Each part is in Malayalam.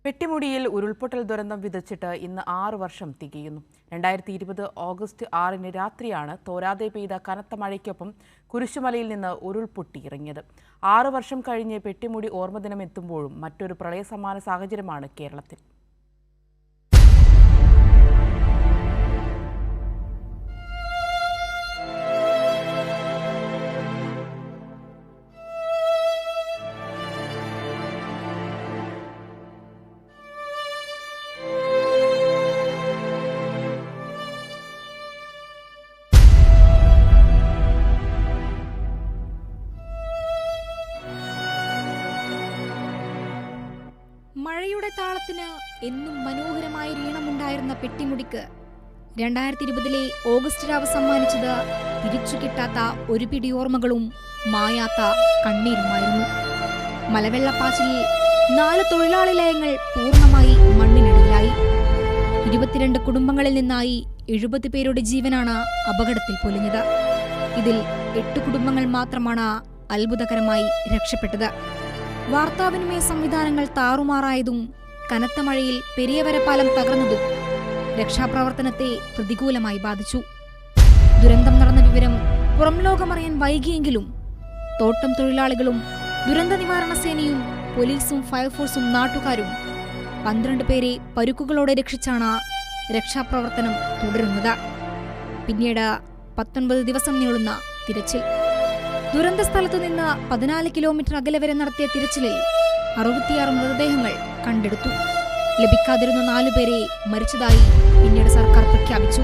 പെട്ടിമുടിയിൽ ഉരുൾപൊട്ടൽ ദുരന്തം വിതച്ചിട്ട് ഇന്ന് 6 വർഷം തികയുന്നു. 2020 ഓഗസ്റ്റ് 6 രാത്രിയാണ് തോരാതെ പെയ്ത കനത്ത മഴയ്ക്കൊപ്പം കുരിശുമലയിൽ നിന്ന് ഉരുൾപൊട്ടിയിറങ്ങിയത്. 6 വർഷം കഴിഞ്ഞ് പെട്ടിമുടി ഓർമ്മദിനം എത്തുമ്പോഴും മറ്റൊരു പ്രളയസമാന സാഹചര്യമാണ് കേരളത്തിൽ. മഴയുടെ താളത്തിന് എന്നും മനോഹരമായ ഈണമുണ്ടായിരുന്ന പെട്ടിമുടിക്ക് 2020 ഓഗസ്റ്റ് രാവ് സമ്മാനിച്ചത് തിരിച്ചു കിട്ടാത്ത ഒരു പിടി ഓർമ്മകളും മായാത്ത കണ്ണീരുമായിരുന്നു. മലവെള്ളപ്പാച്ചിലിൽ 4 തൊഴിലാളി ലയങ്ങൾ പൂർണ്ണമായി മണ്ണിനടിയിലായി. 22 കുടുംബങ്ങളിൽ നിന്നായി 70 പേരുടെ ജീവനാണ് അപകടത്തിൽ പൊലിഞ്ഞത്. ഇതിൽ 8 കുടുംബങ്ങൾ മാത്രമാണ് അത്ഭുതകരമായി രക്ഷപ്പെട്ടത്. വാർത്താവിനിമയ സംവിധാനങ്ങൾ താറുമാറായതും കനത്ത മഴയിൽ പെരിയവരപ്പാലം തകർന്നതും രക്ഷാപ്രവർത്തനത്തെ പ്രതികൂലമായി ബാധിച്ചു. ദുരന്തം നടന്ന വിവരം പുറം ലോകമറിയാൻ വൈകിയെങ്കിലും തോട്ടം തൊഴിലാളികളും ദുരന്ത നിവാരണ സേനയും പോലീസും ഫയർഫോഴ്സും നാട്ടുകാരും 12 പേരെ പരുക്കുകളോടെ രക്ഷിച്ചാണ് രക്ഷാപ്രവർത്തനം തുടരുന്നത്. പിന്നീട് 19 ദിവസം നീളുന്ന തിരച്ചിൽ. ദുരന്ത സ്ഥലത്തു നിന്ന് 14 കിലോമീറ്റർ അകലെ വരെ നടത്തിയ തിരച്ചിലിൽ 66 മൃതദേഹങ്ങൾ കണ്ടെടുത്തു. ലഭിക്കാതിരുന്ന 4 പേരെ മരിച്ചതായി പിന്നീട് സർക്കാർ പ്രഖ്യാപിച്ചു.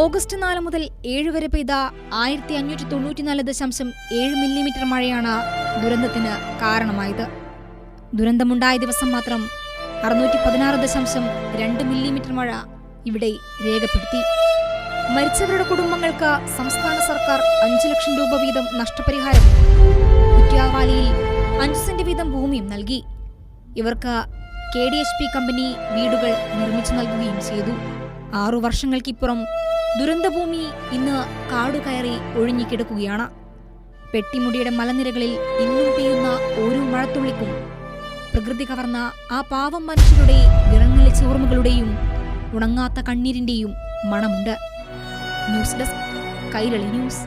ഓഗസ്റ്റ് 4 മുതൽ 7 വരെ പെയ്ത 1594.7 മില്ലിമീറ്റർ മഴയാണ് ദുരന്തത്തിന് കാരണമായത്. ദുരന്തമുണ്ടായ ദിവസം മാത്രം 616.2 മില്ലിമീറ്റർ മഴ ഇവിടെ രേഖപ്പെടുത്തി. മരിച്ചവരുടെ കുടുംബങ്ങൾക്ക് സംസ്ഥാന സർക്കാർ 5 ലക്ഷം രൂപ വീതം നഷ്ടപരിഹാരവും കുറ്റ്യാവാലിയിൽ 5 സെന്റ് വീതം ഭൂമിയും നൽകി. ഇവർക്ക് KDHP കമ്പനി വീടുകൾ നിർമ്മിച്ചു നൽകുകയും ചെയ്തു. 6 വർഷങ്ങൾക്കിപ്പുറം ദുരന്തഭൂമി ഇന്ന് കാടുകയറി ഒഴിഞ്ഞുകിടക്കുകയാണ്. പെട്ടിമുടിയുടെ മലനിരകളിൽ ഇന്നും പെയ്യുന്ന ഓരോ മഴത്തുള്ളിക്കും പ്രകൃതി കവർന്ന ആ പാവം മനുഷ്യരുടെ വിറങ്ങലിച്ച ഓർമ്മകളുടെയും ഉണങ്ങാത്ത കണ്ണീരിന്റെയും മണമുണ്ട്. News desk, Kairali news.